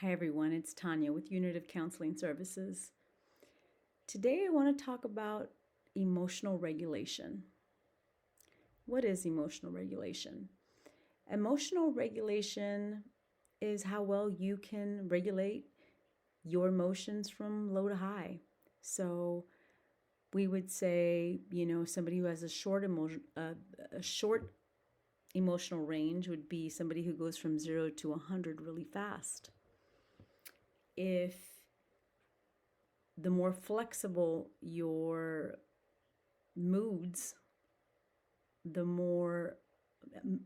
Hi everyone, it's Tanya with Unitive Counseling Services. Today I want to talk about emotional regulation. What is emotional regulation? Emotional regulation is how well you can regulate your emotions from low to high. So we would say, somebody who has a short emotional range would be somebody who goes from 0 to 100 really fast. If the more flexible your moods, the more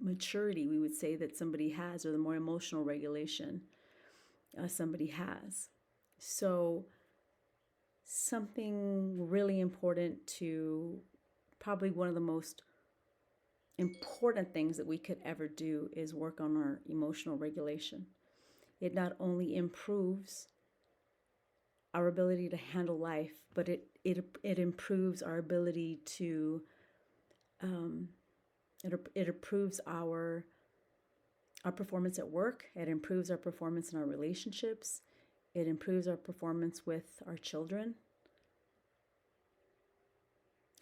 maturity we would say that somebody has, or the more emotional regulation somebody has. So something really important, to probably one of the most important things that we could ever do, is work on our emotional regulation. It not only improves our ability to handle life, but it improves our ability to it improves our performance at work. It improves our performance in our relationships. It improves our performance with our children.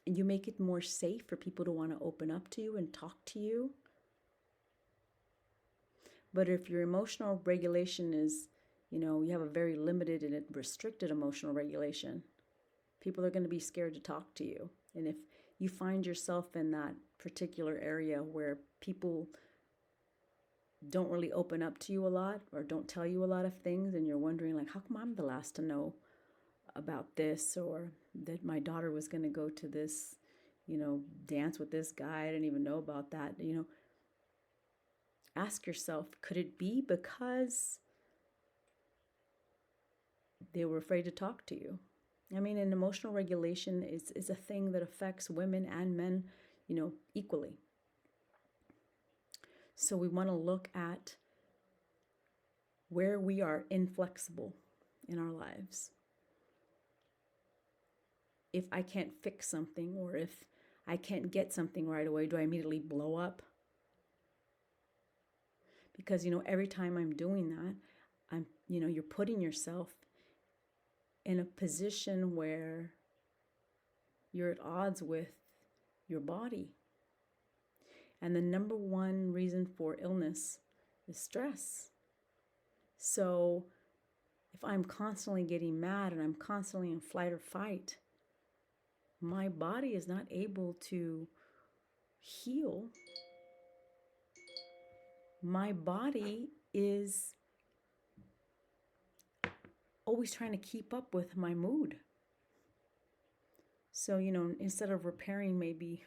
And you make it more safe for people to want to open up to you and talk to you. But if your emotional regulation is, you have a very limited and restricted emotional regulation, people are going to be scared to talk to you. And if you find yourself in that particular area where people don't really open up to you a lot, or don't tell you a lot of things, and you're wondering, like, how come I'm the last to know about this, or that my daughter was going to go to this, dance with this guy, I didn't even know about that. Ask yourself, could it be because they were afraid to talk to you? I mean, an emotional regulation is a thing that affects women and men, equally. So we want to look at where we are inflexible in our lives. If I can't fix something, or if I can't get something right away, do I immediately blow up? Because, every time I'm doing that, you're putting yourself in a position where you're at odds with your body. And the number one reason for illness is stress. So if I'm constantly getting mad and I'm constantly in flight or fight, my body is not able to heal. My body is always trying to keep up with my mood. So, instead of repairing maybe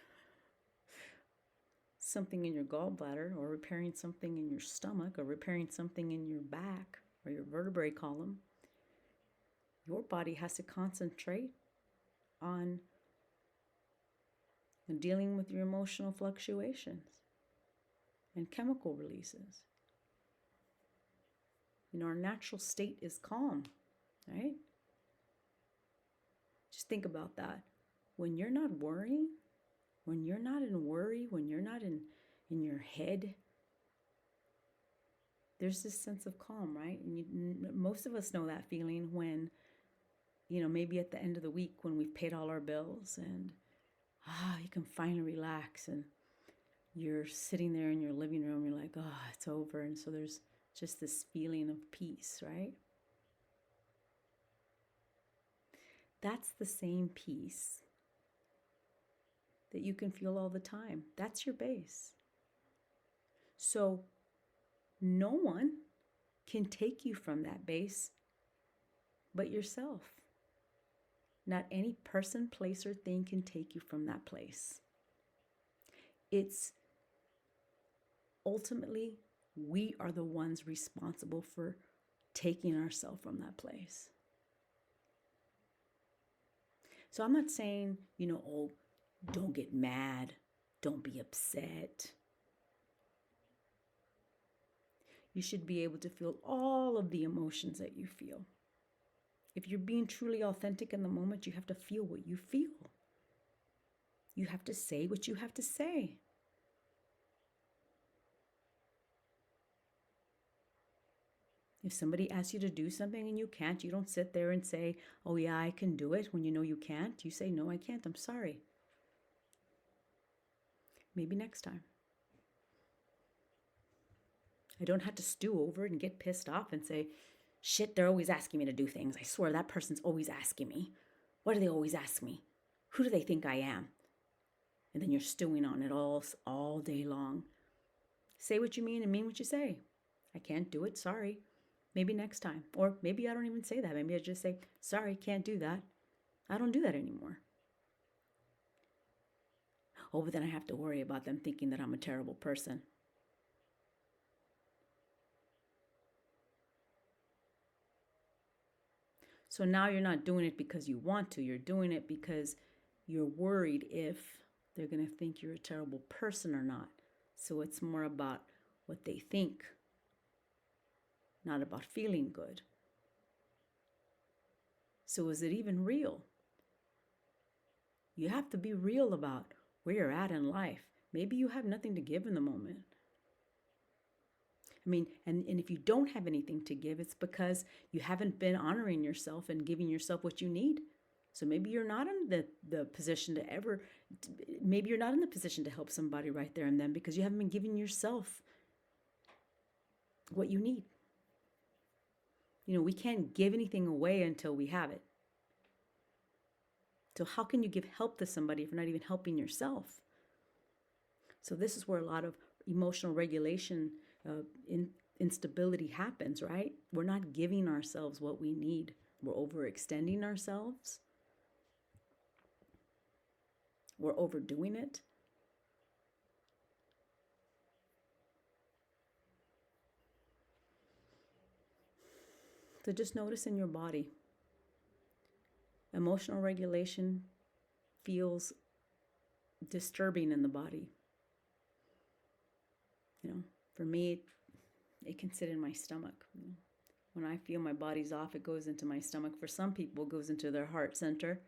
something in your gallbladder, or repairing something in your stomach, or repairing something in your back or your vertebrae column, your body has to concentrate on dealing with your emotional fluctuations and chemical releases. Our natural state is calm, right? Just think about that. When you're not worrying, when you're not in worry, when you're not in your head, there's this sense of calm, right? And most of us know that feeling when, maybe at the end of the week, when we've paid all our bills, and you can finally relax, and you're sitting there in your living room, you're like, it's over. And so there's just this feeling of peace, right? That's the same peace that you can feel all the time. That's your base. So no one can take you from that base but yourself. Not any person, place, or thing can take you from that place. It's ultimately, we are the ones responsible for taking ourselves from that place. So I'm not saying, don't get mad, don't be upset. You should be able to feel all of the emotions that you feel. If you're being truly authentic in the moment, you have to feel what you feel. You have to say what you have to say. If somebody asks you to do something and you can't, you don't sit there and say, oh yeah, I can do it, when you know you can't. You say, no, I can't. I'm sorry. Maybe next time. I don't have to stew over it and get pissed off and say, shit, they're always asking me to do things. I swear that person's always asking me. Why do they always ask me? Who do they think I am? And then you're stewing on it all day long. Say what you mean and mean what you say. I can't do it. Sorry. Maybe next time. Or maybe I don't even say that. Maybe I just say, sorry, can't do that. I don't do that anymore. Oh, but then I have to worry about them thinking that I'm a terrible person. So now you're not doing it because you want to. You're doing it because you're worried if they're going to think you're a terrible person or not. So it's more about what they think, not about feeling good. So is it even real? You have to be real about where you're at in life. Maybe you have nothing to give in the moment. I mean, and if you don't have anything to give, it's because you haven't been honoring yourself and giving yourself what you need. So maybe you're not in the position to maybe you're not in the position to help somebody right there and then because you haven't been giving yourself what you need. You know, we can't give anything away until we have it. So how can you give help to somebody if you're not even helping yourself? So this is where a lot of emotional regulation instability happens, right? We're not giving ourselves what we need. We're overextending ourselves. We're overdoing it. So just notice in your body. Emotional regulation feels disturbing in the body. You know, for me, it can sit in my stomach. When I feel my body's off, it goes into my stomach. For some people, it goes into their heart center.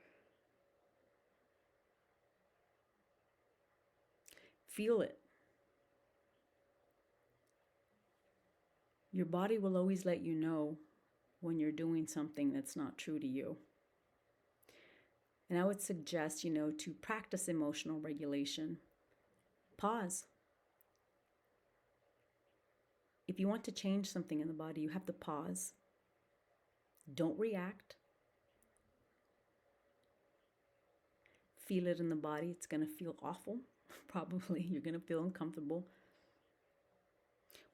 Feel it. Your body will always let you know when you're doing something that's not true to you. And I would suggest, to practice emotional regulation. Pause. If you want to change something in the body, you have to pause. Don't react. Feel it in the body. It's going to feel awful. Probably. You're going to feel uncomfortable.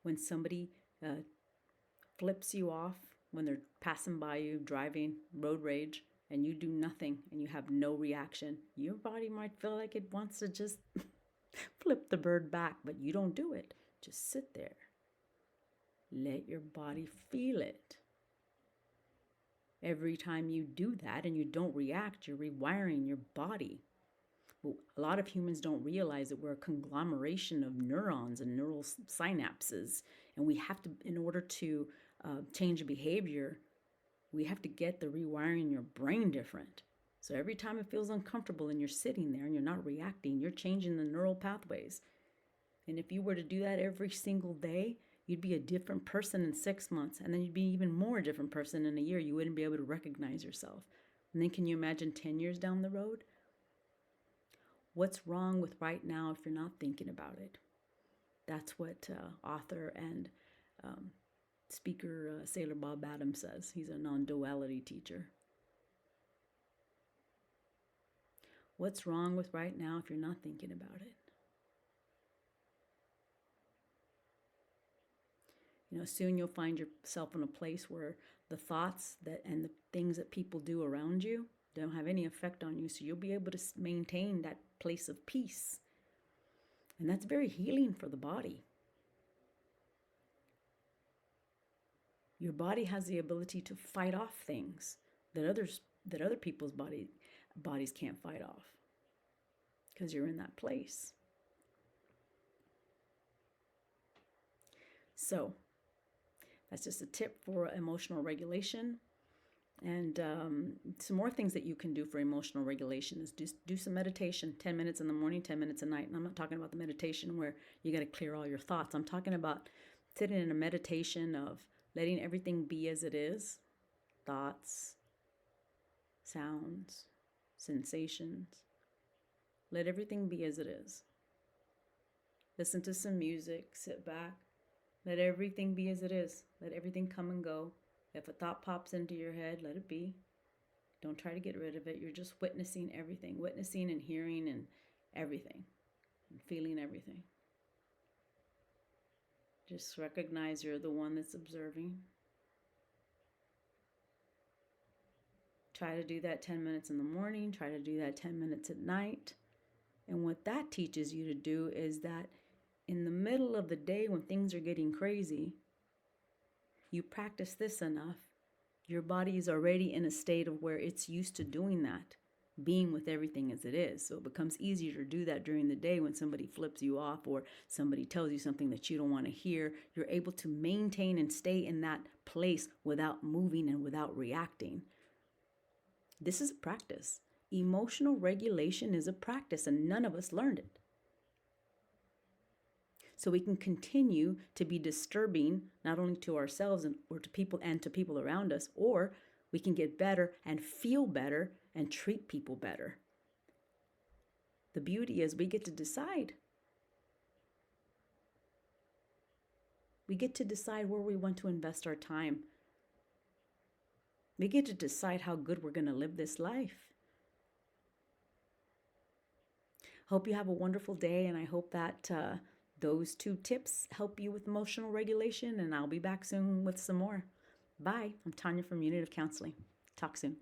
When somebody flips you off, when they're passing by you, driving, road rage, and you do nothing and you have no reaction, your body might feel like it wants to just flip the bird back, but you don't do it. Just sit there. Let your body feel it. Every time you do that and you don't react, you're rewiring your body. Well, a lot of humans don't realize that we're a conglomeration of neurons and neural synapses. And we have to, in order to change a behavior, we have to get the rewiring in your brain different. So every time it feels uncomfortable and you're sitting there and you're not reacting, you're changing the neural pathways. And if you were to do that every single day, you'd be a different person in 6 months. And then you'd be even more a different person in a year. You wouldn't be able to recognize yourself. And then can you imagine 10 years down the road? What's wrong with right now if you're not thinking about it? That's what author and speaker Sailor Bob Adams says. He's a non-duality teacher. What's wrong with right now if you're not thinking about it? Soon you'll find yourself in a place where the thoughts and the things that people do around you don't have any effect on you. So you'll be able to maintain that place of peace. And that's very healing for the body. Your body has the ability to fight off things that other people's bodies can't fight off because you're in that place. So that's just a tip for emotional regulation. And some more things that you can do for emotional regulation is just do some meditation, 10 minutes in the morning, 10 minutes at night. And I'm not talking about the meditation where you got to clear all your thoughts. I'm talking about sitting in a meditation of letting everything be as it is, thoughts, sounds, sensations. Let everything be as it is. Listen to some music, sit back, let everything be as it is. Let everything come and go. If a thought pops into your head, let it be. Don't try to get rid of it. You're just witnessing everything, witnessing and hearing and everything, and feeling everything. Just recognize you're the one that's observing. Try to do that 10 minutes in the morning. Try to do that 10 minutes at night. And what that teaches you to do is that in the middle of the day when things are getting crazy, you practice this enough, your body is already in a state of where it's used to doing that, being with everything as it is. So it becomes easier to do that during the day when somebody flips you off or somebody tells you something that you don't want to hear. You're able to maintain and stay in that place without moving and without reacting. This is a practice. Emotional regulation is a practice, and none of us learned it. So we can continue to be disturbing, not only to ourselves or to people around us, or we can get better and feel better and treat people better. The beauty is we get to decide. We get to decide where we want to invest our time. We get to decide how good we're going to live this life. Hope you have a wonderful day, and I hope that those 2 tips help you with emotional regulation, and I'll be back soon with some more. Bye. I'm Tanya from Unit of Counseling. Talk soon.